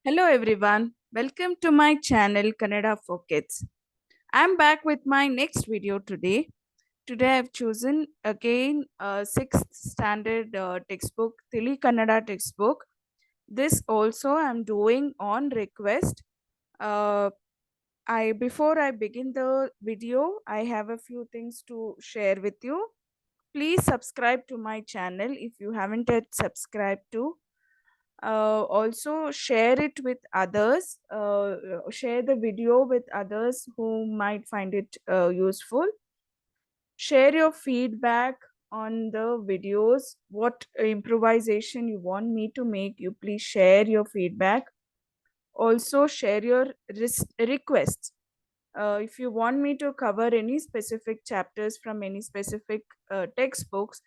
Hello everyone, welcome to my channel Kannada for Kids. I'm back with my next video today. Today I've chosen again a 6th standard textbook, Tili Kannada textbook. This also I'm doing on request. Uh, I Before I begin the video, I have a few things to share with you. Please subscribe to my channel if you haven't yet subscribed to. Also share it with others, share the video with others who might find it useful. Share your feedback on the videos, what improvisation you want me to make. You please share your feedback. Also share your requests. If you want me to cover any specific chapters from any specific textbooks,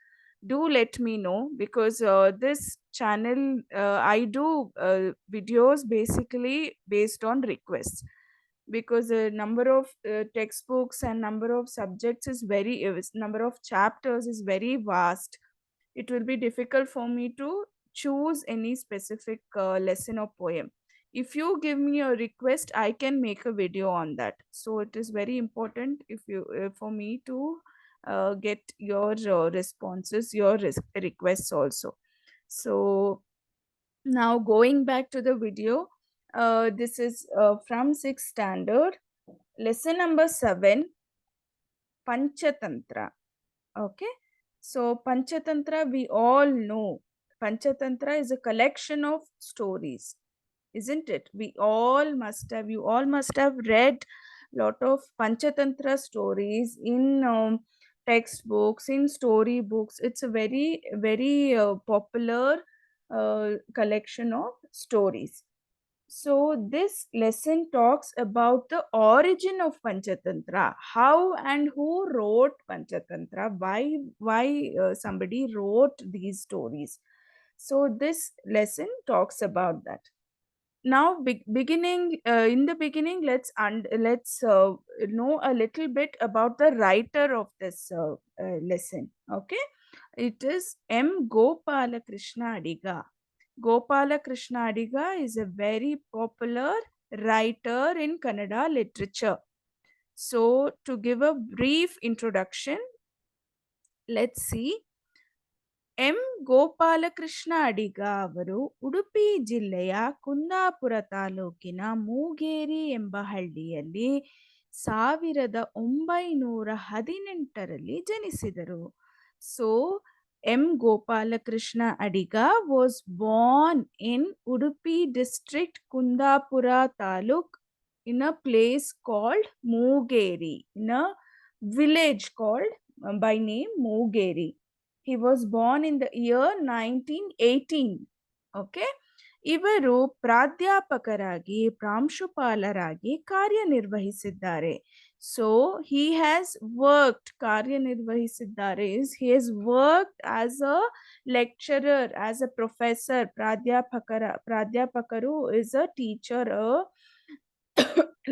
do let me know, because this channel, I do videos basically based on requests, because the number of textbooks and number of subjects is number of chapters is very vast. It will be difficult for me to choose any specific lesson or poem. If you give me a request, I can make a video on that. So it is very important if you for me to get your responses, your requests also. So now going back to the video, this is from 6th standard, lesson number 7, Panchatantra. Okay, so Panchatantra, we all know. Panchatantra is a collection of stories, isn't it? You all must have read lot of Panchatantra stories in textbooks, in storybooks. It's a very popular collection of stories. So this lesson talks about the origin of Panchatantra, how and who wrote Panchatantra, why somebody wrote these stories. So this lesson talks about that. Now, beginning in the beginning, let's know a little bit about the writer of this lesson. Okay, it is M. Gopalakrishna Adiga. Gopalakrishna Adiga is a very popular writer in Kannada literature. So, to give a brief introduction, let's see. M Gopalakrishna Adiga ಅವರು ಉಡುಪಿ ಜಿಲ್ಲೆಯ ಕುಂದಾಪುರ ತಾಲೂಕಿನ ಮೂಗೇರಿ ಎಂಬ ಹಳ್ಳಿಯಲ್ಲಿ 1918ರಲ್ಲಿ ಜನಿಸಿದರು. So M Gopalakrishna Adiga was born in Udupi district Kundapura taluk in a place called Moogeri, in a village called by name Moogeri. He was born in the year 1918. Okay, ಇವರು ಪ್ರಾಧ್ಯಾಪಕರಾಗಿ ಪ್ರಾಂಶುಪಾಲರಾಗಿ ಕಾರ್ಯನಿರ್ವಹಿಸಿದ್ದಾರೆ. ಸೊ he has worked, ಕಾರ್ಯನಿರ್ವಹಿಸಿದ್ದಾರೆ is he has worked as a lecturer, as a professor. ಪ್ರಾಧ್ಯಾಪಕರು is a teacher, a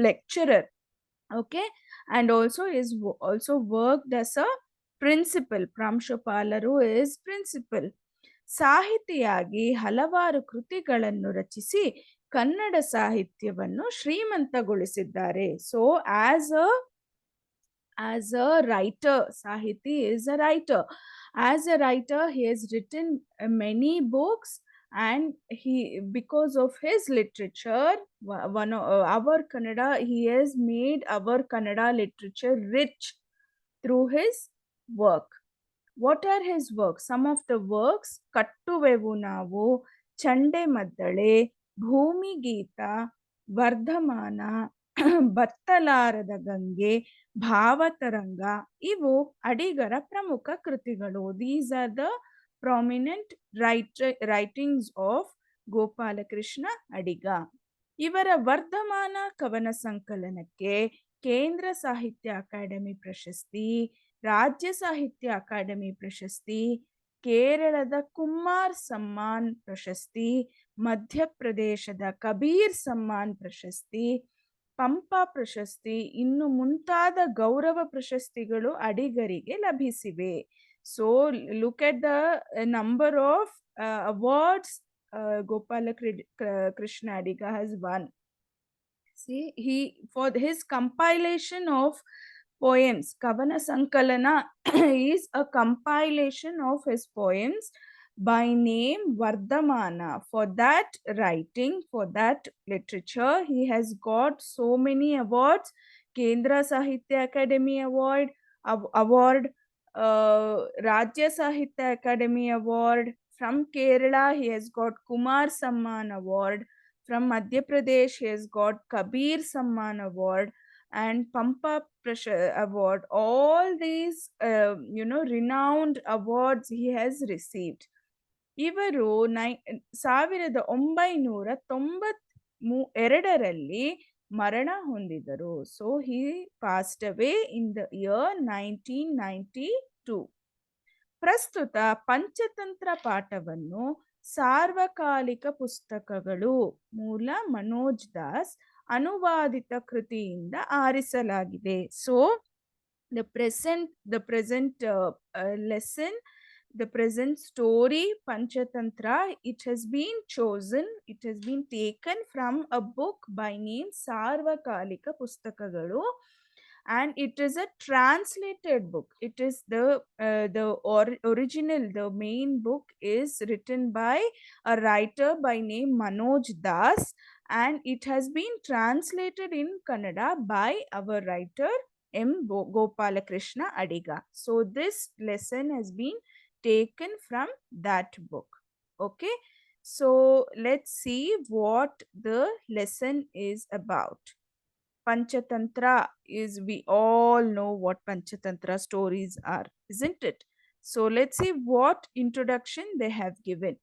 lecturer. Okay, and also is also worked as a principal. ಪ್ರಾಂಶುಪಾಲರು is principal. ಸಾಹಿತಿಯಾಗಿ ಹಲವಾರು ಕೃತಿಗಳನ್ನು ರಚಿಸಿ ಕನ್ನಡ ಸಾಹಿತ್ಯವನ್ನು ಶ್ರೀಮಂತಗೊಳಿಸಿದ್ದಾರೆ. So as a writer, Sahiti is a writer. As a writer, he has written many books, and because of his literature, our Kannada, he has made our Kannada literature rich through his work. What are his works? Some of the works: ಕಟ್ಟುವೆವು ನಾವು, ಚಂಡೆ ಮದ್ದಳೆ, ಭೂಮಿಗೀತ, ವರ್ಧಮಾನ, ಬತ್ತಲಾರದ ಗಂಗೆ, ಭಾವತರಂಗ, ಇವು ಅಡಿಗರ ಪ್ರಮುಖ ಕೃತಿಗಳು. These are the prominent writings of Gopalakrishna ಅಡಿಗ. ಇವರ ವರ್ಧಮಾನ ಕವನ ಸಂಕಲನಕ್ಕೆ ಕೇಂದ್ರ ಸಾಹಿತ್ಯ academy ಪ್ರಶಸ್ತಿ, ರಾಜ್ಯ ಸಾಹಿತ್ಯ ಅಕಾಡೆಮಿ ಪ್ರಶಸ್ತಿ, ಕೇರಳದ ಕುಮಾರ್ ಸಮ್ಮಾನ್ ಪ್ರಶಸ್ತಿ, ಮಧ್ಯಪ್ರದೇಶದ ಕಬೀರ್ ಸಮ್ಮಾನ್ ಪ್ರಶಸ್ತಿ, ಪಂಪಾ ಪ್ರಶಸ್ತಿ, ಇನ್ನು ಮುಂತಾದ ಗೌರವ ಪ್ರಶಸ್ತಿಗಳು ಅಡಿಗರಿಗೆ ಲಭಿಸಿವೆ. So look at the number of awards Krishna Adiga has won. See, he for his compilation of poems, Kavana Sankalana is a compilation of his poems by name Vardhamana. For that writing, for that literature, he has got so many awards. Kendra Sahitya Academy Award, Rajya Sahitya Academy Award. From Kerala, he has got Kumar Samman Award. From Madhya Pradesh, he has got Kabir Samman Award and Pampa Pressure Award. All these, renowned awards he has received. ಇವರು 1992ರಲ್ಲಿ ಮರಣ ಹೊಂದಿದರು. So he passed away in the year 1992. ಪ್ರಸ್ತುತ ಪಂಚತಂತ್ರ ಪಾಠವನ್ನು ಸಾರ್ವಕಾಲಿಕ ಪುಸ್ತಕಗಳು ಮೂಲ ಮನೋಜ್ ದಾಸ್ ಅನುವಾದಿತ ಕೃತಿಯಿಂದ ಆರಿಸಲಾಗಿದೆ. So the present lesson, the present story Panchatantra, it has been taken from a book by name Sarvakalika Pustakagalu, and it is a translated book. It is original, the main book is written by a writer by name Manoj Das, and it has been translated in Kannada by our writer M. Gopalakrishna Adiga. So this lesson has been taken from that book. Okay, so let's see what the lesson is about. Panchatantra is, we all know what Panchatantra stories are, isn't it? So let's see what introduction they have given.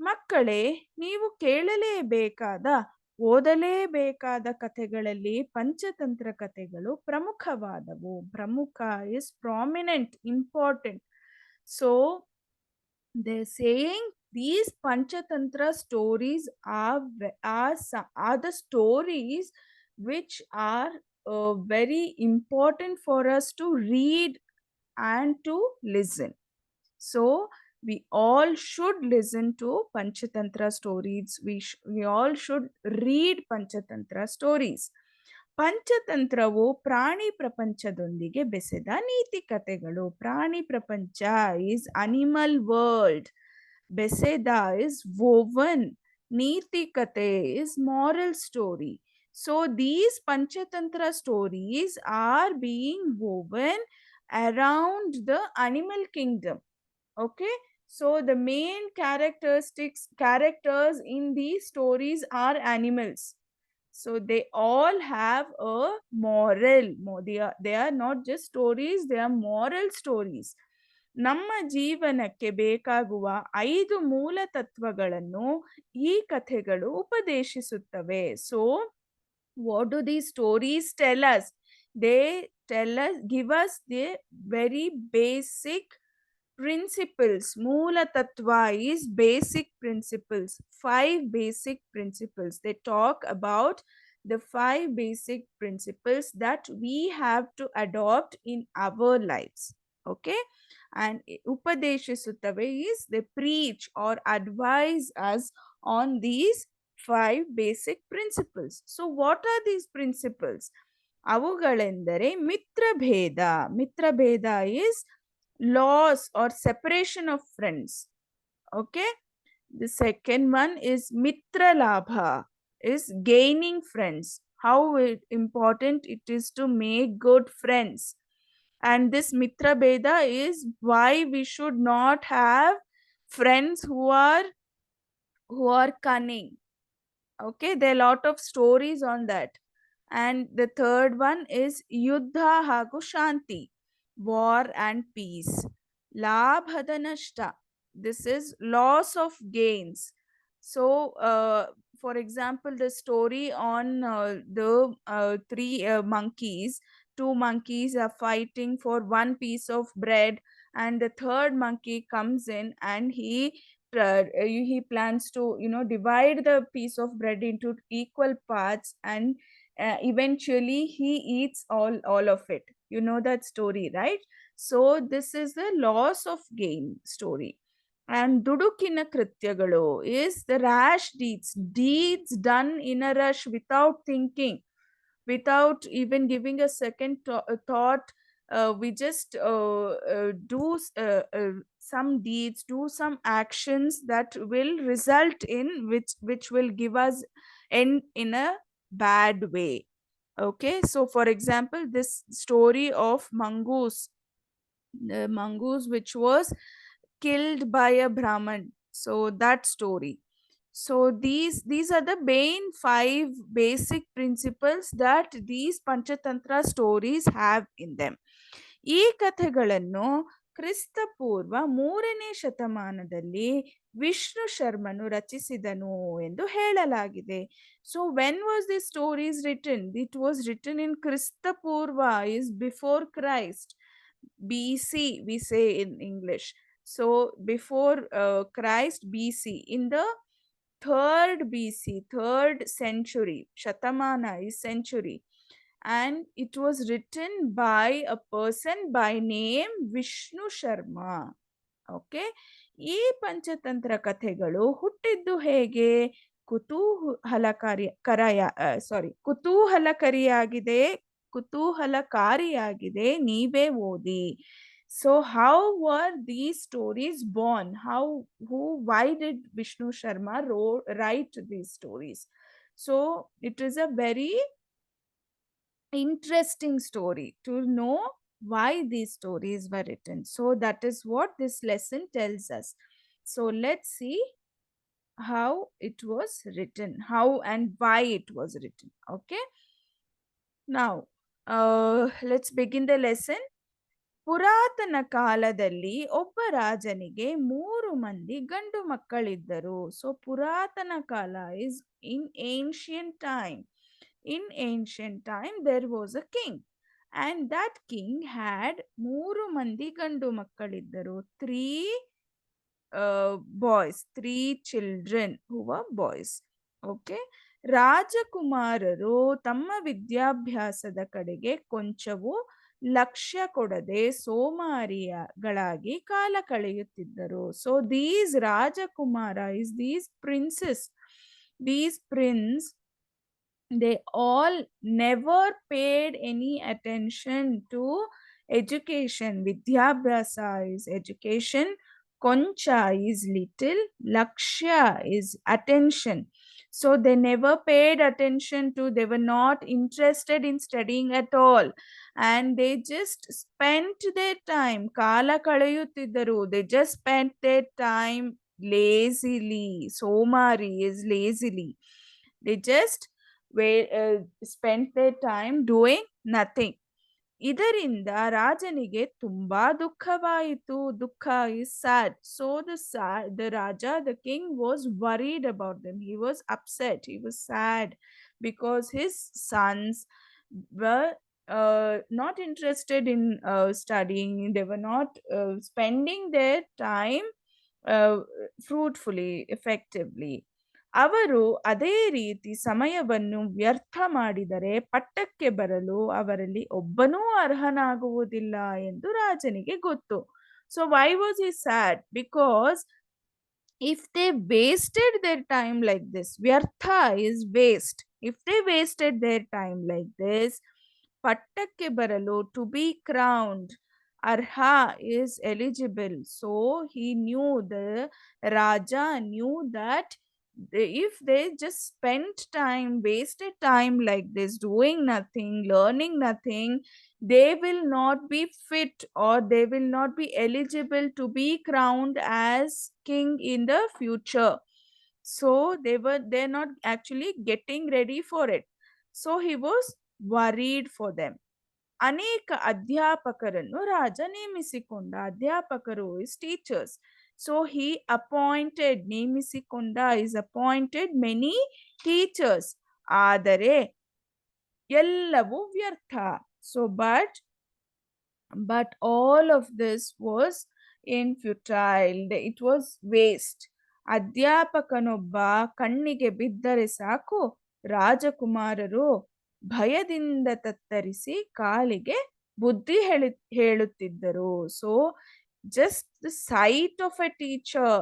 ಮಕ್ಕಳೇ, ನೀವು ಕೇಳಲೇಬೇಕಾದ ಓದಲೇಬೇಕಾದ ಕಥೆಗಳಲ್ಲಿ ಪಂಚತಂತ್ರ ಕಥೆಗಳು ಪ್ರಮುಖವಾದವು. ಪ್ರಮುಖ is prominent, important. So they're saying these Panchatantra stories are the stories which are very important for us to read and to listen. So we all should listen to Panchatantra stories. We all should read Panchatantra stories. ಪಂಚತಂತ್ರವು ಪ್ರಾಣಿ ಪ್ರಪಂಚದೊಂದಿಗೆ ಬೆಸೆದ ನೀತಿ ಕಥೆಗಳು. ಪ್ರಾಣಿ ಪ್ರಪಂಚ is animal world. ಬೆಸೆದ is woven. ನೀತಿ ಕಥೆ is moral story. So these Panchatantra stories are being woven around the animal kingdom. Okay, so the main characters in these stories are animals. So they all have a moral. They are not just stories, they are moral stories. ನಮ್ಮ ಜೀವನಕ್ಕೆ ಬೇಕಾಗುವ 5 ಮೂಲ ತತ್ವಗಳನ್ನು ಈ ಕಥೆಗಳು ಉಪದೇಶಿಸುತ್ತವೆ. So what do these stories tell us? They give us the very basic principles. Moola Tattva is basic principles, 5 basic principles. They talk about the 5 basic principles that we have to adopt in our lives. Okay, and Upadeshisuttave is they preach or advise us on these 5 basic principles. So what are these principles? ಅವುಗಳೆಂದರೆ ಮಿತ್ರಭೇದ. ಮಿತ್ರಭೇದ is loss or separation of friends. Okay, the second one is Mitra Labha, is gaining friends. How important it is to make good friends. And this Mitra Beda is why we should not have friends who are cunning. Okay, there are a lot of stories on that. And the third one is Yuddha Hagu Shanti, war and peace. Labhada Nashta, this is loss of gains. So for example, the story on the 3 monkeys. 2 monkeys are fighting for 1 piece of bread, and the third monkey comes in and he plans to divide the piece of bread into equal parts, and eventually he eats all of it. You know that story, right? So this is the loss of gain story. And ದುಡುಕಿನ ಕೃತ್ಯಗಳು is the rash deeds done in a rush without thinking, without even giving a second thought. We just do some deeds, do some actions that will result in which will give us end in a bad way. Okay, so for example, this story of mongoose, the mongoose which was killed by a brahman, so that story. So these are the main five basic principles that these Panchatantra stories have in them. ಈ ಕಥೆಗಳನ್ನು ಕ್ರಿಸ್ತ ಪೂರ್ವ 3ನೇ ಶತಮಾನದಲ್ಲಿ ವಿಷ್ಣು ಶರ್ಮನು ರಚಿಸಿದನು ಎಂದು ಹೇಳಲಾಗಿದೆ. So when was this stories written? It was written in ಕ್ರಿಸ್ತ ಪೂರ್ವ, is before Christ. BC we say in English. So before Christ, BC, in the third BC, third century. Shatamana is century. And it was written by a person by name Vishnu Sharma. Okay, ಈ ಪಂಚತಂತ್ರ ಕಥೆಗಳು ಹುಟ್ಟಿದ್ದು ಹೇಗೆ? ಕುತೂಹಲಕಾರಿಯಾಗಿದೆ, ನೀವೇ ಓದಿ. So how were these stories born? Why did Vishnu Sharma write these stories? So it is a very interesting story to know why these stories were written. So that is what this lesson tells us. So let's see how it was written, how and why it was written. Okay, now let's begin the lesson. ಪುರಾತನ ಕಾಲದಲ್ಲಿ ಒಬ್ಬ ರಾಜನಿಗೆ 3 ಮಂದಿ ಗಂಡು ಮಕ್ಕಳಿದ್ದರು. So ಪುರಾತನ ಕಾಲ is in ancient time. In ancient time there was a king, and that king had 3 ಮಂದಿ ಗಂಡು ಮಕ್ಕಳಿದ್ದರು. 3 children who were boys. Okay, ರಾಜಕುಮಾರರು ತಮ್ಮ ವಿದ್ಯಾಭ್ಯಾಸದ ಕಡೆಗೆ ಕೊಂಚವೂ ಲಕ್ಷ್ಯ ಕೊಡದೆ ಸೋಮಾರಿಗಳಾಗಿ ಕಾಲ ಕಳೆಯುತ್ತಿದ್ದರು. ಸೊ these ರಾಜಕುಮಾರ is these princes, these prince, they all never paid any attention to education. Vidyabhyasa is education, koncha is little, lakshya is attention. So they never paid attention to, they were not interested in studying at all, and they just spent their time, kala kalayuttidaru, they just spent their time lazily. Somari is lazily, they just spent their time doing nothing. ಇದರಿಂದ ರಾಜನಿಗೆ ತುಂಬಾ ದುಃಖವಾಯಿತು. ದುಃಖ is sad. So the Raja, the king, was worried about them. He was upset, he was sad because his sons were not interested in studying. They were not spending their time fruitfully, effectively. ಅವರು ಅದೇ ರೀತಿ ಸಮಯವನ್ನು ವ್ಯರ್ಥ ಮಾಡಿದರೆ ಪಟ್ಟಕ್ಕೆ ಬರಲು ಅವರಲ್ಲಿ ಒಬ್ಬನೂ ಅರ್ಹನಾಗುವುದಿಲ್ಲ ಎಂದು ರಾಜನಿಗೆ ಗೊತ್ತು. So why was he sad? Because if they wasted their time like this, vyartha is waste. If they wasted their time like this, pattakke baralu, to be crowned, arha is eligible. So he knew, the Raja knew that if they just spent time, wasted time like this, doing nothing, learning nothing, they will not be fit, or they will not be eligible to be crowned as king in the future. So they're not actually getting ready for it. So he was worried for them. ಅನೇಕ ಅಧ್ಯಾಪಕರನ್ನು ರಾಜ ನೇಮಿಸಿಕೊಂಡ. ಅಧ್ಯಾಪಕರು is teachers. So he appointed, ನೇಮಿಸಿಕೊಂಡ is appointed many teachers. ಆದರೆ ಎಲ್ಲವೂ ವ್ಯರ್ಥ. So but all of this was infutile. It was waste. ಅಧ್ಯಾಪಕನೊಬ್ಬ ಕಣ್ಣಿಗೆ ಬಿದ್ದರೆ ಸಾಕು, ರಾಜಕುಮಾರರು ಭಯದಿಂದ ತತ್ತರಿಸಿ ಕಾಲಿಗೆ ಬುದ್ಧಿ ಹೇಳುತ್ತಿದ್ದರು. So Just the sight of a teacher,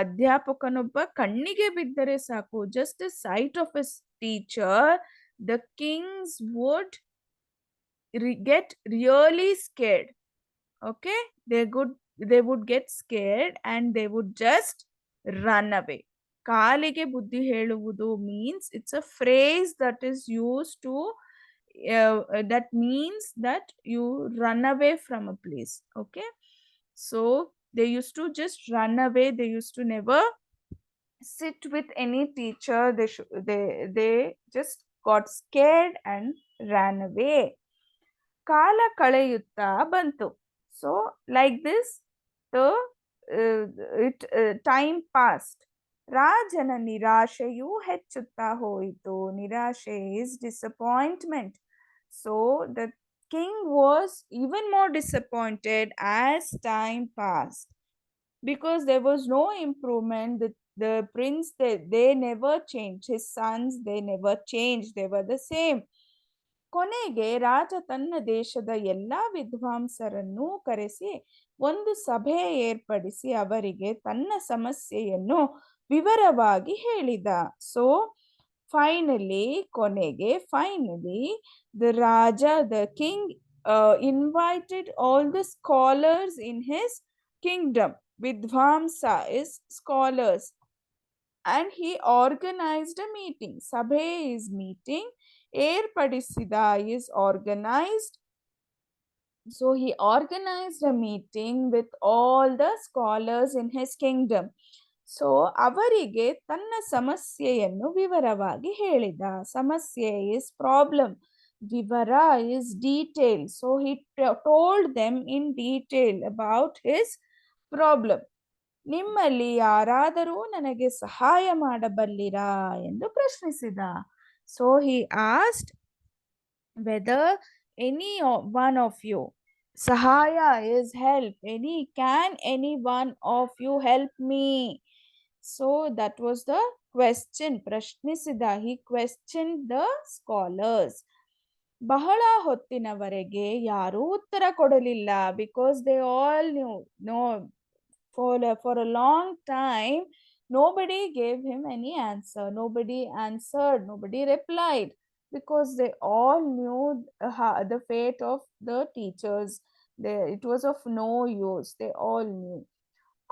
ಅಧ್ಯಾಪಕನೊಬ್ಬ ಕಣ್ಣಿಗೆ ಬಿದ್ದರೆ ಸಾಕು, just the sight of a teacher, the kings would get really scared. Okay, they would get scared and they would just run away. ಕಾಲಿಗೆ ಬುದ್ಧಿ ಹೇಳುವುದು means it's a phrase that is used to that means that you run away from a place. Okay, so they used to just run away. They used to never sit with any teacher. They just got scared and ran away. ಕಾಲ ಕಳೆಯುತ್ತಾ ಬಂತು. So like this the uh, it time passed. ರಾಜನ ನಿರಾಶೆಯೂ ಹೆಚ್ಚುತ್ತಾ ಹೋಯಿತು. ನಿರಾಶೆ is disappointment. So the king was even more disappointed as time passed, because there was no improvement. The prince, they never changed. His sons, they never changed. They were the same. ಕೊನೆಗೆ ರಾಜ ತನ್ನ ದೇಶದ ಎಲ್ಲಾ ವಿದ್ವಾಂಸರನ್ನು ಕರೆಸಿ ಒಂದು ಸಭೆ ಏರ್ಪಡಿಸಿ ಅವರಿಗೆ ತನ್ನ ಸಮಸ್ಯೆಯನ್ನು ವಿವರವಾಗಿ ಹೇಳಿದ. ಸೊ ಫೈನಲಿ, ಕೊನೆಗೆ finally the king invited all the scholars in his kingdom. Vidvamsa is scholars, and he organized a meeting. Sabhe is meeting, ಏರ್ಪಡಿಸಿದ is organized. So he organized a meeting with all the scholars in his kingdom. So ಅವರಿಗೆ ತನ್ನ ಸಮಸ್ಯೆಯನ್ನು ವಿವರವಾಗಿ ಹೇಳಿದ. ಸಮಸ್ಯೆ is problem, ವಿವರ is detail. So he told them in detail about his problem. ನಿಮ್ಮಲ್ಲಿ ಯಾರಾದರೂ ನನಗೆ ಸಹಾಯ ಮಾಡಬಲ್ಲಿರಾ ಎಂದು ಪ್ರಶ್ನಿಸಿದ. So he asked whether any one of you, sahaya is help, can any one of you help me? So that was the question. ಪ್ರಶ್ನಿಸಿದ, he questioned the scholars. ಬಹಳ ಹೊತ್ತಿನವರೆಗೆ ಯಾರೂ ಉತ್ತರ ಕೊಡಲಿಲ್ಲ, because they all knew. No, for a long time nobody gave him any answer. Nobody answered, nobody replied, because they all knew the fate of the teachers. It was of no use. They all knew.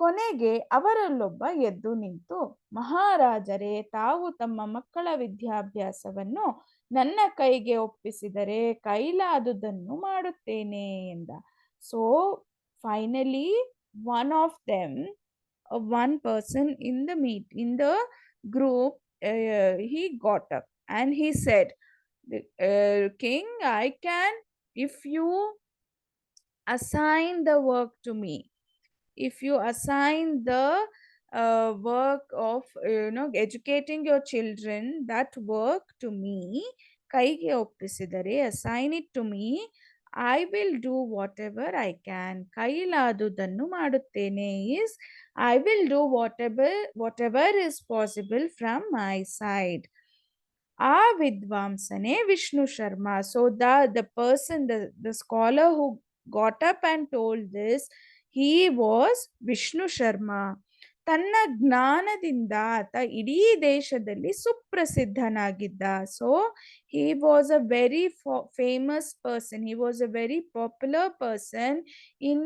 ಕೊನೆಗೆ ಅವರಲ್ಲೊಬ್ಬ ಎದ್ದು ನಿಂತು, ಮಹಾರಾಜರೇ, ತಾವು ತಮ್ಮ ಮಕ್ಕಳ ವಿದ್ಯಾಭ್ಯಾಸವನ್ನು ನನ್ನ ಕೈಗೆ ಒಪ್ಪಿಸಿದರೆ ಕೈಲಾದುದನ್ನು ಮಾಡುತ್ತೇನೆ ಎಂದ. So finally one of them, one person in the group, he got up and he said, king, I can, if you assign the work to me, if you assign the work of educating your children, that work to me, ಕೈಗೆ ಒಪ್ಪಿಸಿದರೆ, assign it to me, I will do whatever I can. ಕೈಲಾದುದನ್ನು ಮಾಡುತ್ತೇನೆ is I will do whatever is possible from my side. ಆ ವಿದ್ವಾಂಸನೇ Vishnu Sharma. So the person, the scholar who got up and told this, he was Vishnu Sharma. ತನ್ನ ಜ್ಞಾನದಿಂದ ಆತ ಇಡೀ ದೇಶದಲ್ಲಿ ಸುಪ್ರಸಿದ್ಧನಾಗಿದ್ದ. So he was a very famous person. He was a very popular person in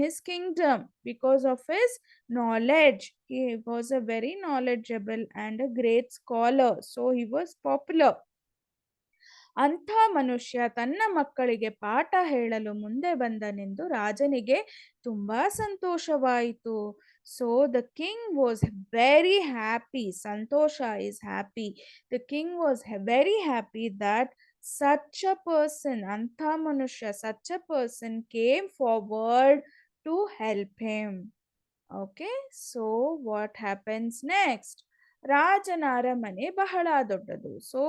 his kingdom because of his knowledge. He was a very knowledgeable and a great scholar. So he was popular. ಅಂಥ ಮನುಷ್ಯ ತನ್ನ ಮಕ್ಕಳಿಗೆ ಪಾಠ ಹೇಳಲು ಮುಂದೆ ಬಂದನೆಂದು ರಾಜನಿಗೆ ತುಂಬಾ ಸಂತೋಷವಾಯಿತು. So the king was very happy. Santosha is happy. The king was very happy that such a person, ಅಂಥ ಮನುಷ್ಯ, such a person came forward to help him. Okay, so what happens next? ರಾಜನ ಅರಮನೆ ಬಹಳ ದೊಡ್ಡದು. So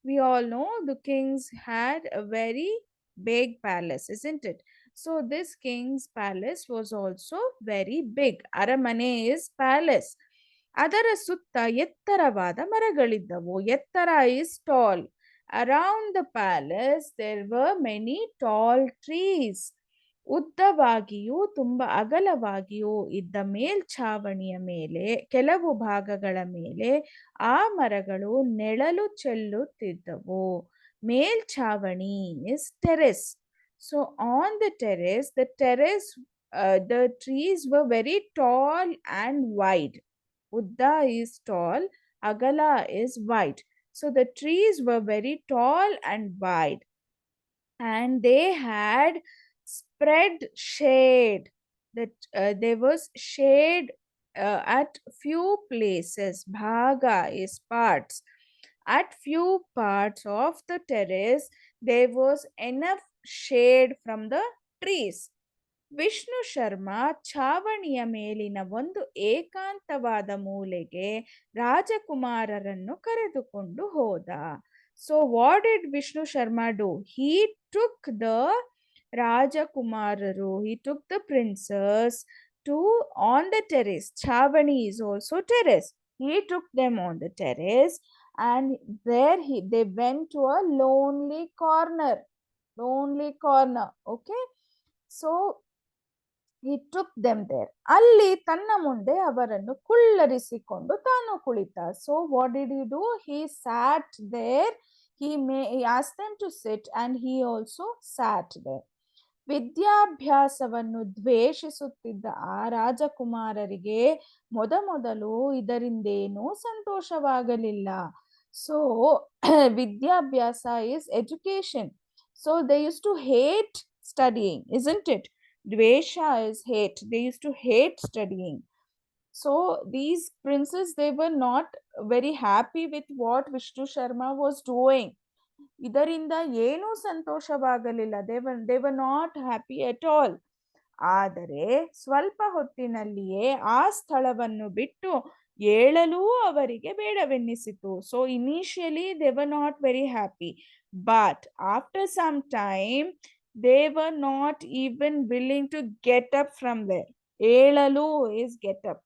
we all know the kings had a very big palace, isn't it? So this king's palace was also very big. ಅರಮನೆ is palace. ಅದರ ಸುತ್ತ ಎತ್ತರವಾದ ಮರಗಳಿದ್ದವು. ಎತ್ತರ is tall. Around the palace there were many tall trees. ಉದ್ದವಾಗಿಯೂ ತುಂಬ ಅಗಲವಾಗಿಯೂ ಇದ್ದ ಮೇಲ್ಛಾವಣಿಯ ಮೇಲೆ ಕೆಲವು ಭಾಗಗಳ ಮೇಲೆ ಆ ಮರಗಳು ನೆರಳು ಚೆಲ್ಲುತ್ತಿದ್ದವು. ಮೇಲ್ಛಾವಣಿ is terrace. So on the trees were very tall and wide. Udda is tall, agala is wide. So the trees were very tall and wide, and they had spread shade. That there was shade at few places. Bhaga is parts. At few parts of the terrace there was enough shade from the trees. Vishnu Sharma ಛಾವಣಿಯ ಮೇಲಿನ ಒಂದು ಏಕಾಂತವಾದ ಮೂಲೆಗೆ ರಾಜಕುಮಾರರನ್ನು ಕರೆದುಕೊಂಡು ಹೋದ. So what did Vishnu Sharma do? He took the ರಾಜಕುಮಾರರು, he took the princess to on the terrace. Chavani is also terrace. He took them on the terrace, and there they went to a lonely corner. Okay, so he took them there. ಅಲ್ಲಿ ತನ್ನ ಮುಂದೆ ಅವರನ್ನು ಕುಳ್ಳರಿಸಿಕೊಂಡು ತಾನು ಕುಳಿತ. So what did he do? He sat there. He asked them to sit, and he also sat there. ವಿದ್ಯಾಭ್ಯಾಸವನ್ನು ದ್ವೇಷಿಸುತ್ತಿದ್ದ ಆ ರಾಜಕುಮಾರರಿಗೆ ಮೊದಮೊದಲು ಇದರಿಂದೇನೂ ಸಂತೋಷವಾಗಲಿಲ್ಲ. So ವಿದ್ಯಾಭ್ಯಾಸ is education. So they used to hate studying, isn't it? Dvesha is hate. They used to hate studying. So these princes, they were not very happy with what Vishnu Sharma was doing. ಇದರಿಂದ ಏನೂ ಸಂತೋಷವಾಗಲಿಲ್ಲ. they were not happy at all. ಆದರೆ ಸ್ವಲ್ಪ ಹೊತ್ತಿನಲ್ಲಿಯೇ ಆ ಸ್ಥಳವನ್ನು ಬಿಟ್ಟು ಏಳಲೂ ಅವರಿಗೆ ಬೇಡವೆನ್ನಿಸಿತು. So initially they were not very happy, but after some time they were not even willing to get up from there. ಏಳಲು is get up.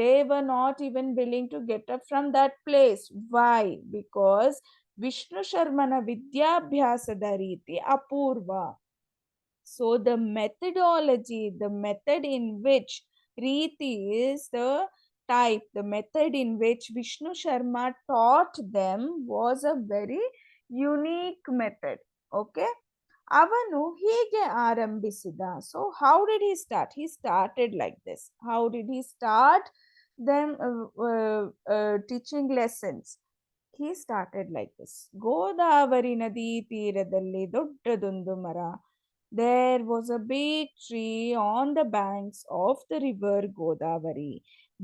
They were not even willing to get up from that place. Why? Because Vishnu ಶರ್ಮನ ವಿದ್ಯಾಭ್ಯಾಸದ ರೀತಿ ಅಪೂರ್ವ. So the methodology, the method in which Riti is the type, the method in which Vishnu Sharma taught them was a very unique method. Okay, ಅವನು ಹೀಗೆ ಆರಂಭಿಸಿದ. So how did he start? He started like this. How did he start them teaching lessons? He started like this. Godavari ನದಿ ತೀರದಲ್ಲಿ ದೊಡ್ಡದೊಂದು ಮರ. There was a big tree on the banks of the river Godavari.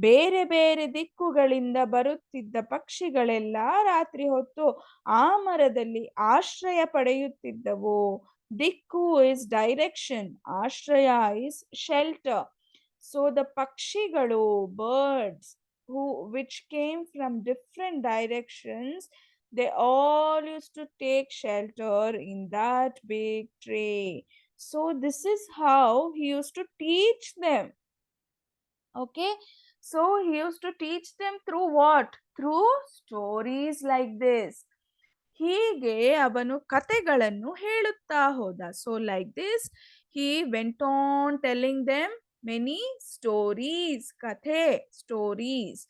ಬೇರೆ ಬೇರೆ ದಿಕ್ಕುಗಳಿಂದ ಬರುತ್ತಿದ್ದ ಪಕ್ಷಿಗಳೆಲ್ಲ ರಾತ್ರಿ ಹೊತ್ತು ಆ ಮರದಲ್ಲಿ ಆಶ್ರಯ ಪಡೆಯುತ್ತಿದ್ದವು. ದಿಕ್ಕು ಇಸ್ ಡೈರೆಕ್ಷನ್, ಆಶ್ರಯ ಇಸ್ ಶೆಲ್ಟರ್. ಸೊ ದ ಪಕ್ಷಿಗಳು, birds which came from different directions, they all used to take shelter in that big tree. So this is how he used to teach them. Okay, so he used to teach them through what? Through stories like this. ಹೀಗೆ ಅವನು ಕತೆಗಳನ್ನು ಹೇಳುತ್ತಾ ಹೋದ. So like this he went on telling them many stories. ಕಥೆ, stories,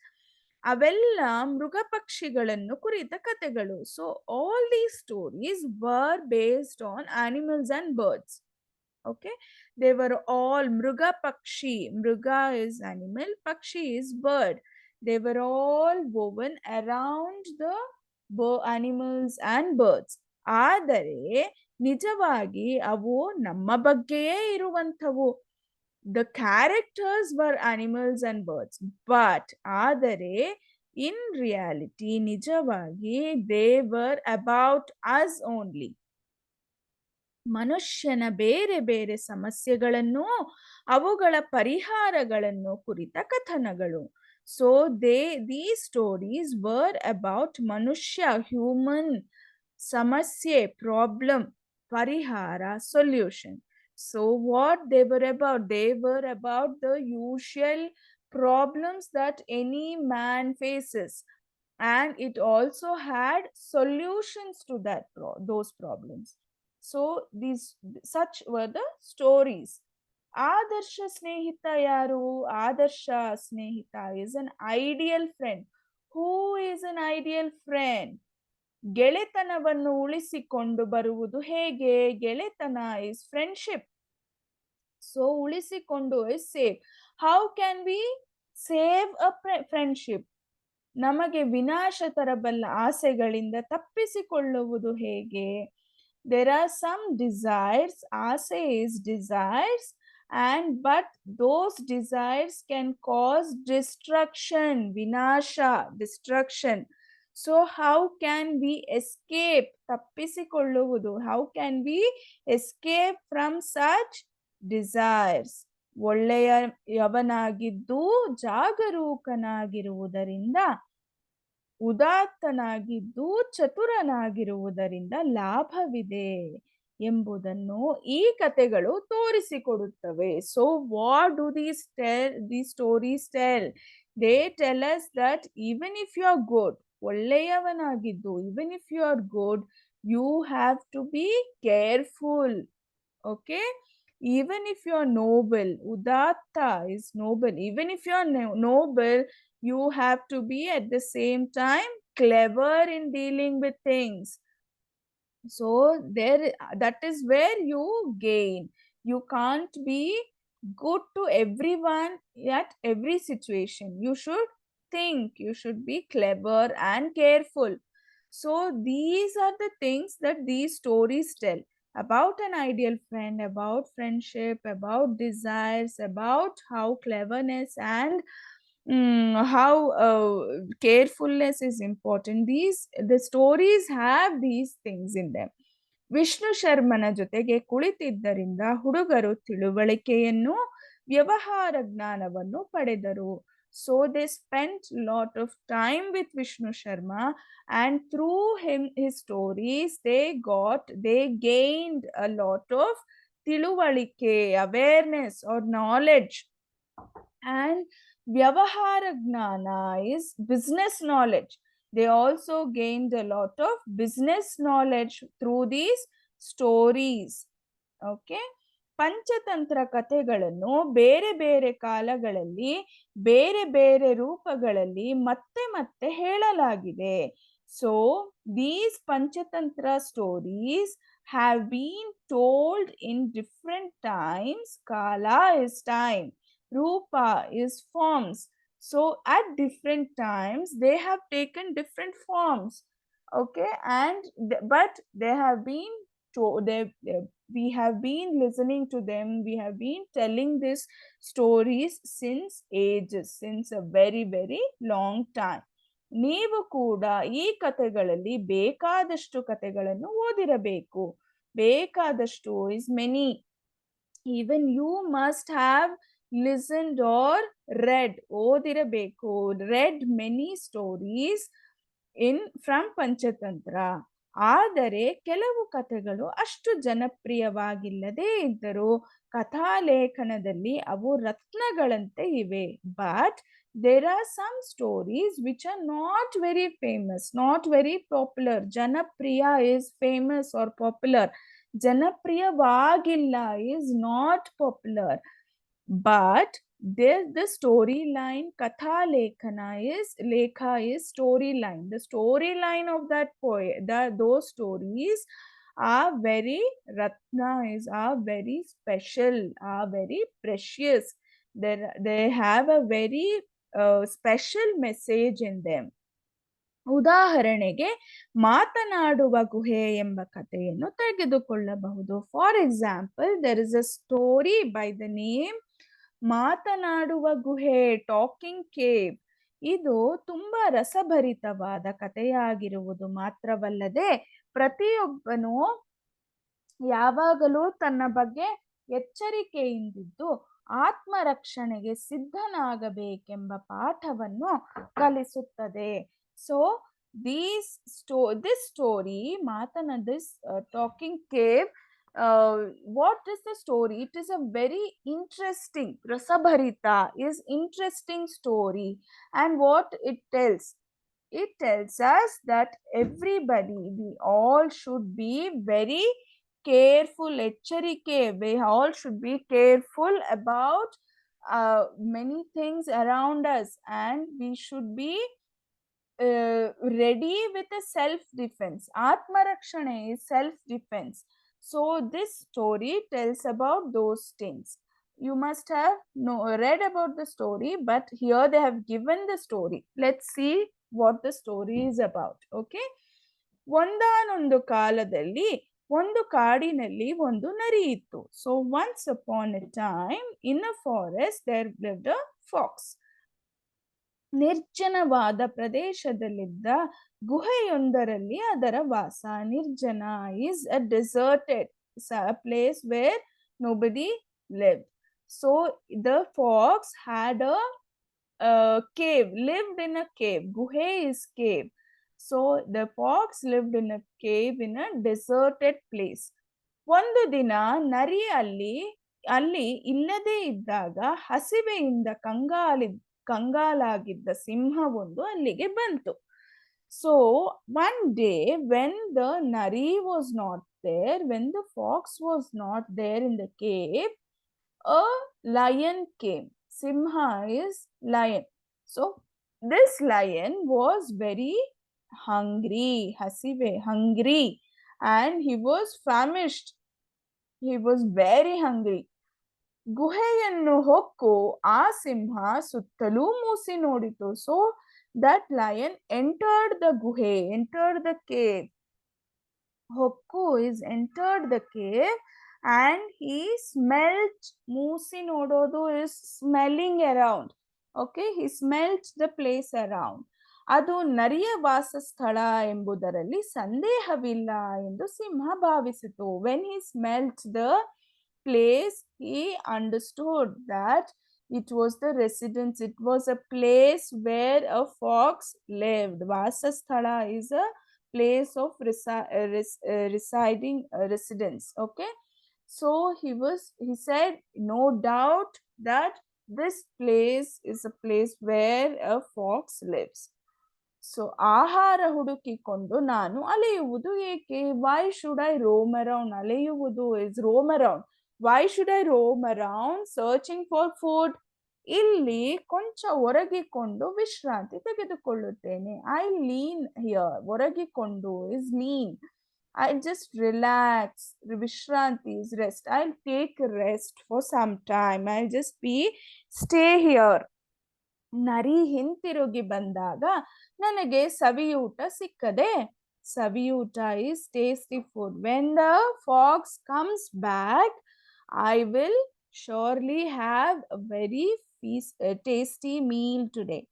ಅವೆಲ್ಲ ಮೃಗ ಪಕ್ಷಿಗಳನ್ನು ಕುರಿತ ಕಥೆಗಳು. So all these stories were based on animals and birds. Okay, they were all mruga pakshi. Mruga is animal, pakshi is bird. They were all woven around the animals and birds. ಆದರೆ ನಿಜವಾಗಿ ಅವು ನಮ್ಮ ಬಗ್ಗೆಯೇ ಇರುವಂಥವು. The characters were animals and birds, but ಆದರೆ in reality ನಿಜವಾಗಿ they were about us only. ಮನುಷ್ಯನ ಬೇರೆ ಬೇರೆ ಸಮಸ್ಯೆಗಳನ್ನು, ಅವುಗಳ ಪರಿಹಾರಗಳನ್ನು ಕುರಿತ ಕಥನಗಳು. So these stories were about ಮನುಷ್ಯ, human ಸಮಸ್ಯೆ, problem, ಪರಿಹಾರ, solution. So what they were about? They were about the usual problems that any man faces, and it also had solutions to those problems. So such were the stories. ಆದರ್ಶ ಸ್ನೇಹಿತ ಯಾರು? ಆದರ್ಶ ಸ್ನೇಹಿತ is an ideal friend. Who is an ideal friend? ಗೆಳೆತನವನ್ನು ಉಳಿಸಿಕೊಂಡು ಬರುವುದು ಹೇಗೆ? ಗೆಳೆತನ ಇಸ್ ಫ್ರೆಂಡ್ಶಿಪ್. ಸೊ ಉಳಿಸಿಕೊಂಡು is save. How can we save a friendship? ನಮಗೆ ವಿನಾಶ ತರಬಲ್ಲ ಆಸೆಗಳಿಂದ ತಪ್ಪಿಸಿಕೊಳ್ಳುವುದು ಹೇಗೆ? There are some desires. Ase is desires, and but those desires can cause destruction, vinasha, destruction. So how can we escape? ತಪ್ಪಿಸಿಕೊಳ್ಳುವುದು. How can we escape from such desires? ಒಳ್ಳೆಯವನಾಗಿದ್ದು ಜಾಗರೂಕನಾಗಿರುವುದರಿಂದ, ಉದಾತ್ತನಾಗಿದ್ದು ಚತುರನಾಗಿರುವುದರಿಂದ ಲಾಭವಿದೆ ಎಂಬುದನ್ನು ಈ ಕಥೆಗಳು ತೋರಿಸಿಕೊಡುತ್ತವೆ. So what do these stories tell? They tell us that even if you are good, ಒಳ್ಳೆಯವನಾಗಿದ್ದು, even if you are good, you have to be careful. Okay, even if you are noble, udatta is noble, even if you are noble, you have to be at the same time clever in dealing with things. So there, that is where you gain. You can't be good to everyone at every situation. You should think, you should be clever and careful. So these are the things that these stories tell about an ideal friend, about friendship, about desires, about how cleverness and how carefulness is important. The stories have these things in them. Vishnu ಶರ್ಮನ ಜೊತೆಗೆ ಕುಳಿತಿದ್ದರಿಂದ ಹುಡುಗರು ತಿಳುವಳಿಕೆಯನ್ನು, ವ್ಯವಹಾರ ಜ್ಞಾನವನ್ನು ಪಡೆದರು. So they spent lot of time with Vishnu Sharma, and through his stories, they gained a lot of tiluvalike, awareness or knowledge. And vyavahara gnana is business knowledge. They also gained a lot of business knowledge through these stories. Okay, Panchatantra ಕಥೆಗಳನ್ನು ಬೇರೆ ಬೇರೆ ಕಾಲಗಳಲ್ಲಿ ಬೇರೆ ಬೇರೆ ರೂಪಗಳಲ್ಲಿ ಮತ್ತೆ ಮತ್ತೆ ಹೇಳಲಾಗಿದೆ. So these Panchatantra stories have been told in different times. Kala is time, Rupa is forms. So at different times they have taken different forms. Okay, and but they have been we have been listening to them, we have been telling these stories since ages, since a very very long time. ನೀವು ಕೂಡ ಈ ಕಥೆಗಳಲ್ಲಿ ಬೇಕಾದಷ್ಟು ಕಥೆಗಳನ್ನು ಓದಿರಬೇಕು. ಬೇಕಾದಷ್ಟು is many. Even you must have listened or read, ಓದಿರಬೇಕು, read many stories from Panchatantra. ಆದರೆ ಕೆಲವು ಕಥೆಗಳು ಅಷ್ಟು ಜನಪ್ರಿಯವಾಗಿಲ್ಲದೇ ಇದ್ದರೂ ಕಥಾಲೇಖನದಲ್ಲಿ ಅವು ರತ್ನಗಳಂತೆ ಇವೆ. But there are some stories which are not very famous, not very popular. Janapriya is famous or popular. Janapriyavaagilla is not popular. But there's the storyline. Katha lekha is storyline. The storyline of that poem, those stories are very are very special, are very precious. They have a very special message in them. ಉದಾಹರಣೆಗೆ ಮಾತನಾಡುವ ಗುಹೆ ಎಂಬ ಕಥೆಯನ್ನು ತೆಗೆದುಕೊಳ್ಳಬಹುದು. For example, there is a story by the name ಮಾತನಾಡುವ ಗುಹೆ, talking cave. ಇದು ತುಂಬಾ ರಸಭರಿತವಾದ ಕಥೆಯಾಗಿರುವುದು ಮಾತ್ರವಲ್ಲದೆ ಪ್ರತಿಯೊಬ್ಬನು ಯಾವಾಗಲೂ ತನ್ನ ಬಗ್ಗೆ ಎಚ್ಚರಿಕೆಯಿಂದಿದ್ದು ಆತ್ಮರಕ್ಷಣೆಗೆ ಸಿದ್ಧನಾಗಬೇಕೆಂಬ ಪಾಠವನ್ನು ಕಲಿಸುತ್ತದೆ. So this story, this talking cave, what is the story? It is a very interesting, rasabharita is interesting story. And what it tells? It tells us that everybody, we all should be very careful, ಎಚ್ಚರಿಕೆ. We all should be careful about many things around us, and we should be ready with a self defense. Atmarakshane is self defense. So this story tells about those things. You must have read about the story, but here they have given the story. Let's see what the story is about. Okay. ಒಂದಾನೊಂದು ಕಾಲದಲ್ಲಿ ಒಂದು ಕಾಡಿನಲ್ಲಿ ಒಂದು ನರಿ ಇತ್ತು. So once upon a time in a forest there lived a fox. ನಿರ್ಜನವಾದ ಪ್ರದೇಶದಲ್ಲಿದ್ದ ಗುಹೆಯೊಂದರಲ್ಲಿ ಅದರ ವಾಸ. ನಿರ್ಜನ is a deserted place where nobody lived. So the fox had a cave, lived in a cave. Guhe is cave. So the fox lived in a cave in a deserted place. ಒಂದು ದಿನ ನರಿ ಅಲ್ಲಿ ಇಲ್ಲದೆ ಇದ್ದಾಗ ಹಸಿವೆಯಿಂದ ಕಂಗಾಲಾಗಿದ್ದ ಸಿಂಹವೊಂದು ಅಲ್ಲಿಗೆ ಬಂತು. So one day when the ನರಿ was not there, when the fox was not there in the cave, a lion came. Simha is lion. So this lion was very hungry, hasive, hungry, and he was famished. He was very hungry. ಗುಹೆಯನ್ನು ಹೊಕ್ಕು ಆ ಸಿಂಹ ಸುತ್ತಲೂ ಮೂಸಿ ನೋಡಿತು. So that lion entered the ಗುಹೆ, entered the cave. ಹೊಕ್ಕು is entered the cave and he smelt. ಮೂಸಿ ನೋಡೋದು is smelling around. Okay, he smelt the place around. ಅದು ನರಿಯ ವಾಸಸ್ಥಳ ಎಂಬುದರಲ್ಲಿ ಸಂದೇಹವಿಲ್ಲ ಎಂದು ಸಿಂಹ ಭಾವಿಸಿತು. when he smelt the place, he understood that it was the residence, it was a place where a fox lived. Vasasthala is a place of residing residence. Okay, so he said no doubt that this place is a place where a fox lives. So ಆಹಾರ ಹುಡುಕಿಕೊಂಡು ನಾನು ಅಲೆಯುವುದು ಏಕೆ? Why should I roam around? ಅಲೆಯುವುದು is roam around. Why should I roam around searching for food? ಇಲ್ಲಿ ಕೊಂಚ ಒರಗಿಕೊಂಡು ವಿಶ್ರಾಂತಿ ತೆಗೆದುಕೊಳ್ಳುತ್ತೇನೆ. I lean here. ಒರಗಿಕೊಂಡು is lean. I just relax. ವಿಶ್ರಾಂತಿ is rest. I take rest for some time. I just be stay here. ನರಿ ಹಿಂತಿರುಗಿ ಬಂದಾಗ ನನಗೆ ಸವಿಯೂಟ ಸಿಕ್ಕದೆ. ಸವಿಯೂಟ is tasty food. When the fox comes back, I will surely have a very tasty meal today.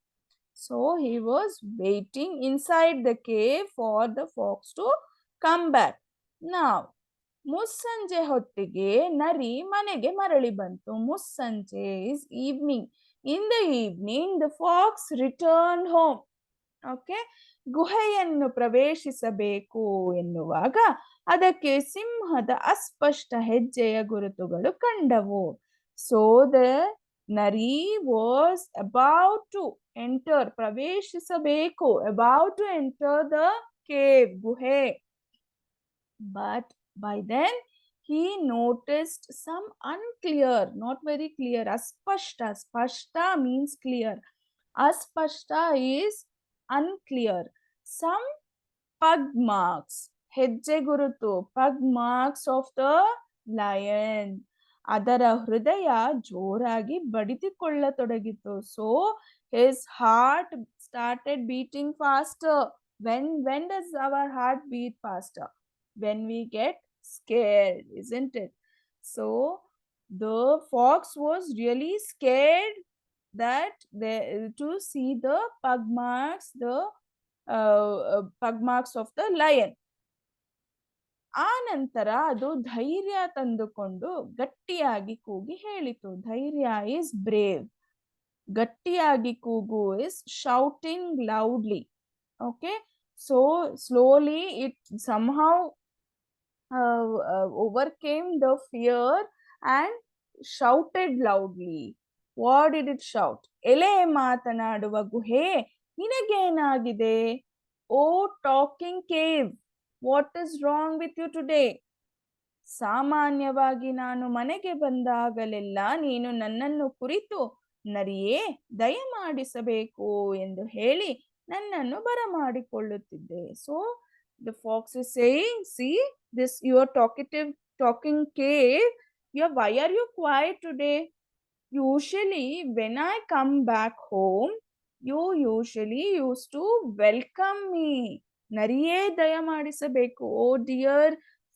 So he was waiting inside the cave for the fox to come back. Now ಮುಸ್ಸಂಜೆ ಹೊತ್ತಿಗೆ ನರಿ ಮನೆಗೆ ಮರಳಿ ಬಂತು. ಮುಸ್ಸಂಜೆ is evening. In the evening, the fox returned home. Okay, ಗುಹೆಯನ್ನು ಪ್ರವೇಶಿಸಬೇಕು ಎನ್ನುವಾಗ ಅದಕ್ಕೆ ಸಿಂಹದ ಅಸ್ಪಷ್ಟ ಹೆಜ್ಜೆಯ ಗುರುತುಗಳು ಕಂಡವು. ಸೊ ದ ನರಿ ವಾಸ್ ಅಬೌಟ್ ಟು ಎಂಟರ್, ಪ್ರವೇಶಿಸಬೇಕು, about to enter the cave, ಗುಹೆ. But by then he noticed some unclear, not very clear, aspashta. Spashta means clear. Aspashta is unclear. Some pug marks, ಹೆಜ್ಜೆ ಗುರುತು, pug marks of the lion. ಅದರ ಹೃದಯ ಜೋರಾಗಿ ಬಡಿದುಕೊಳ್ಳತೊಡಗಿತು. So his heart started beating faster. When does our heart beat faster? When we get scared, isn't it? So the fox was really scared that to see the pug marks, the pug marks of the lion. ಆ ನಂತರ ಅದು ಧೈರ್ಯ ತಂದುಕೊಂಡು ಗಟ್ಟಿಯಾಗಿ ಕೂಗಿ ಹೇಳಿತು. ಧೈರ್ಯ is brave. ಗಟ್ಟಿಯಾಗಿ ಕೂಗು is shouting loudly. Okay, so slowly it somehow overcame the fear and shouted loudly. What did it shout? ಎಲೆ ಮಾತನಾಡುವ ಗುಹೆ, ನಿನಗೇನಾಗಿದೆ? Oh talking cave, what is wrong with you today? ಸಾಮಾನ್ಯವಾಗಿ ನಾನು ಮನೆಗೆ ಬಂದಾಗಲೆಲ್ಲ ನೀನು ನನ್ನನ್ನು ಕುರಿತು ನರಿಯೇ ದಯಮಾಡಿಸಬೇಕು ಎಂದು ಹೇಳಿ ನನ್ನನ್ನು ಬರಮಾಡಿಕೊಳ್ಳುತ್ತಿದ್ದೆ. So the fox is saying, see, this your talking cave, why are you quiet today? Usually when I come back home, you usually used to welcome me. ನರಿಯೇ ದಯಮಾಡಿಸಬೇಕು. Oh dear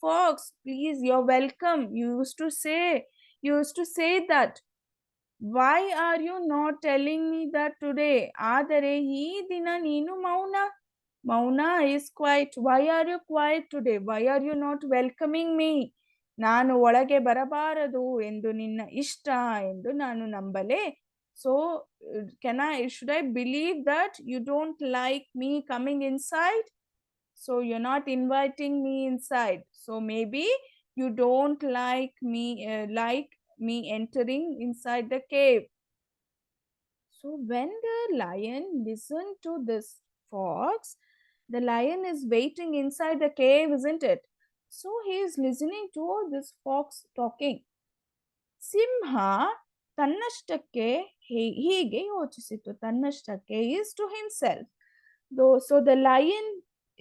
fox, please, you're welcome. You used to say that. Why are you not telling me that today? ಆದರೆ ಈ ದಿನ ನೀನು ಮೌನ is quiet. Why are you quiet today? Why are you not welcoming me? ನಾನು ಒಳಗೆ ಬರಬಾರದು ಎಂದು ನಿನ್ನ ಇಷ್ಟ ಎಂದು ನಾನು ನಂಬಲೆ. So should I believe that you don't like me coming inside? So you're not inviting me inside. So maybe you don't like me entering inside the cave. So when the lion listened to this fox, the lion is waiting inside the cave, isn't it? So he is listening to this fox talking. ಸಿಂಹ ತನ್ನಷ್ಟಕ್ಕೆ ಹೀಗೆ ಯೋಚಿಸಿತು. ತನ್ನಷ್ಟಕ್ಕೆ is to himself. So the lion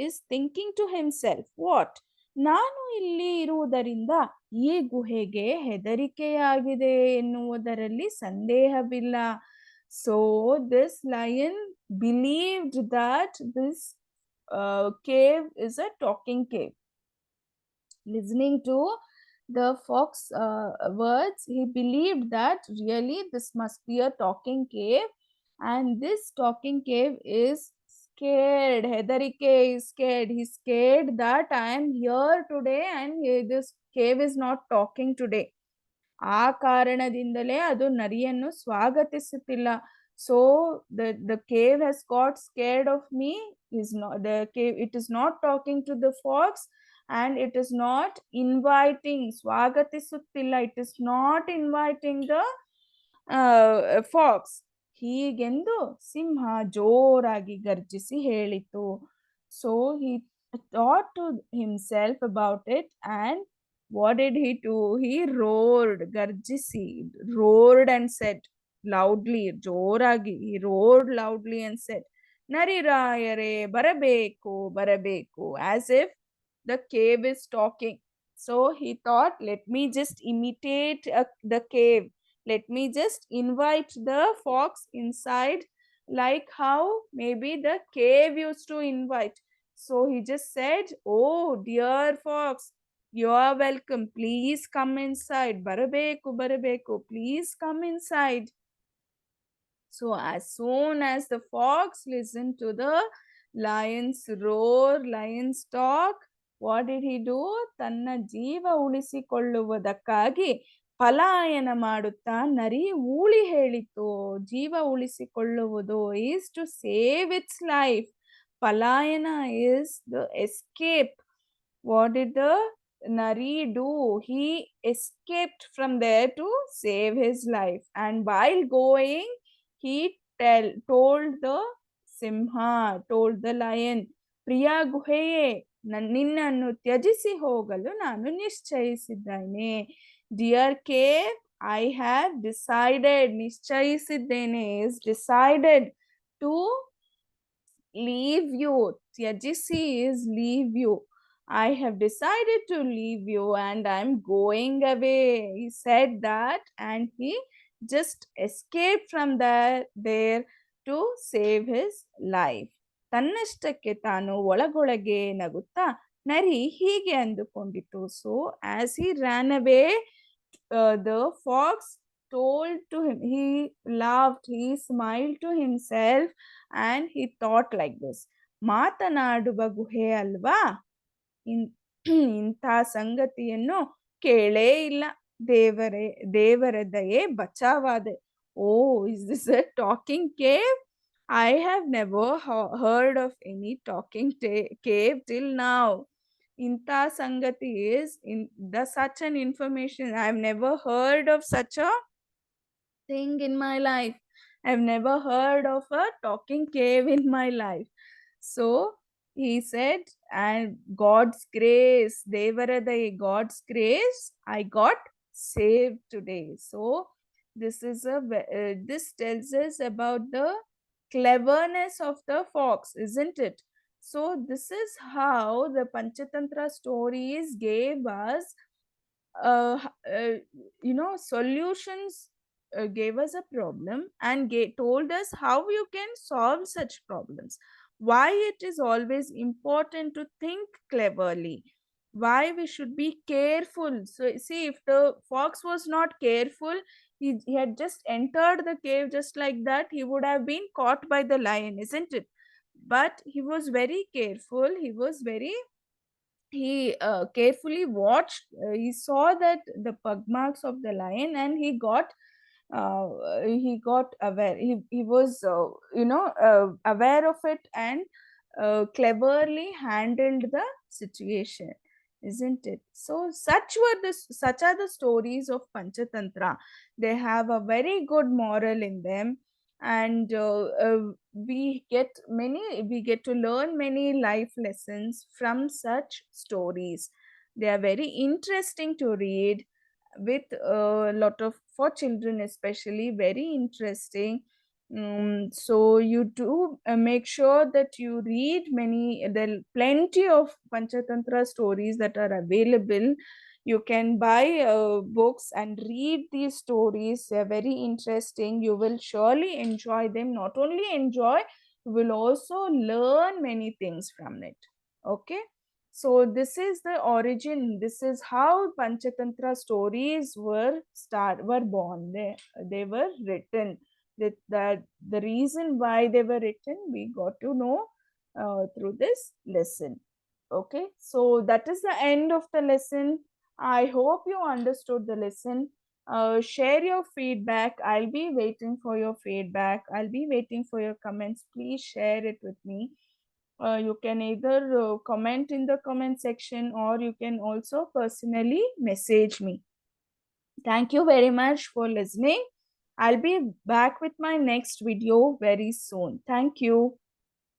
is thinking to himself, what? ನಾನು ಇಲ್ಲಿ ಇರುವುದರಿಂದ ಈ ಗುಹೆಗೆ ಹೆದರಿಕೆಯಾಗಿದೆ ಎನ್ನುವುದರಲ್ಲಿ ಸಂದೇಹವಿಲ್ಲ. So this lion believed that this cave is a talking cave. Listening to the fox words, he believed that really this must be a talking cave, and this talking cave is scared. Hedarike is scared. He's scared that I am here today and this cave is not talking today. ಆ ಕಾರಣದಿಂದಲೇ ಅದು ನರಿಯನ್ನು ಸ್ವಾಗತಿಸುತ್ತಿಲ್ಲ. So the cave has got scared of me. It is not talking to the fox, and it is not inviting. ಸ್ವಾಗತಿಸುತ್ತಿಲ್ಲ. It is not inviting the fox. ಹೀಗೆಂದು ಸಿಂಹ ಜೋರಾಗಿ ಗರ್ಜಿಸಿ ಹೇಳಿತು. So he thought to himself about it, and what did he do? He roared, garjisi, roared and said loudly, ಜೋರಾಗಿ, he roared loudly and said, ನರಿರಾಯರೇ ಬರಬೇಕು ಬರಬೇಕು, as if the cave is talking. So he thought, let me just imitate the cave. Let me just invite the fox inside, like how maybe the cave used to invite. So he just said, oh dear fox, you are welcome. Please come inside. Barabeku, barabeku. Please come inside. So as soon as the fox listened to the lion's roar, lion's talk, what did he do? ತನ್ನ ಜೀವ ಉಳಿಸಿಕೊಳ್ಳುವುದಕ್ಕಾಗಿ ಪಲಾಯನ ಮಾಡುತ್ತಾ ನರಿ ಊಳಿ ಹೇಳಿತು. ಜೀವ ಉಳಿಸಿಕೊಳ್ಳುವುದು is to save its life. ಪಲಾಯನ is the escape. What did the nari do? He escaped from there to save his life, and while going he told the lion, ಪ್ರಿಯ ಗುಹೆಯೇ, ನಿನ್ನನ್ನು ತ್ಯಜಿಸಿ ಹೋಗಲು ನಾನು ನಿಶ್ಚಯಿಸಿದ್ದೇನೆ. Dear cave, I have decided. ನಿಶ್ಚಯಿಸಿದ್ದೇನೆ is decided to leave you. ತ್ಯಜಿಸಿ is leave you. I have decided to leave you and I'm going away. He said that, and he just escaped from there to save his life. ತನ್ನಷ್ಟಕ್ಕೆ ತಾನು ಒಳಗೊಳಗೆ ನಗುತ್ತಾ ನರಿ ಹೀಗೆ ಅಂದುಕೊಂಡಿತು. So as he ran away, the fox told to him, he laughed, he smiled to himself, and he thought like this, ಮಾತನಾಡುವ ಗುಹೆ ಅಲ್ವಾ, ಇಂಥ ಸಂಗತಿಯನ್ನು ಕೇಳೇ ಇಲ್ಲ. ದೇವರ ದಯೆ ಬಚಾವಾದೆ. ಓ, is this a talking cave? I have never heard of any talking cave till now. ಇಂಥ ಸಂಗತಿ is such an information. I have never heard of such a thing in my life. I have never heard of a talking cave in my life. So he said, and God's grace, the God's grace, I got saved today. So this tells us about the cleverness of the fox, isn't it? So this is how the Panchatantra stories gave us solutions, gave us a problem and told us how you can solve such problems, why it is always important to think cleverly, why we should be careful. So see, if the fox was not careful, he had just entered the cave just like that, he would have been caught by the lion, isn't it? But he was very careful, he carefully watched, he saw that the pug marks of the lion, and he got aware, he was aware of it, and cleverly handled the situation, isn't it? So such are the stories of Panchatantra. They have a very good moral in them, and we get to learn many life lessons from such stories. They are very interesting to read, with a lot of, for children especially, very interesting. So you do make sure that you read many, there are plenty of Panchatantra stories that are available. You can buy books and read these stories. They're very interesting. You will surely enjoy them. Not only enjoy, you will also learn many things from it. Okay, so this is the origin. This is how Panchatantra stories were born. They were written. That the reason why they were written, we got to know through this lesson. Okay, so that is the end of the lesson. I hope you understood the lesson. Share your feedback. I'll be waiting for your feedback. I'll be waiting for your comments. Please share it with me. You can either comment in the comment section, or you can also personally message me. Thank you very much for listening. I'll be back with my next video very soon. Thank you.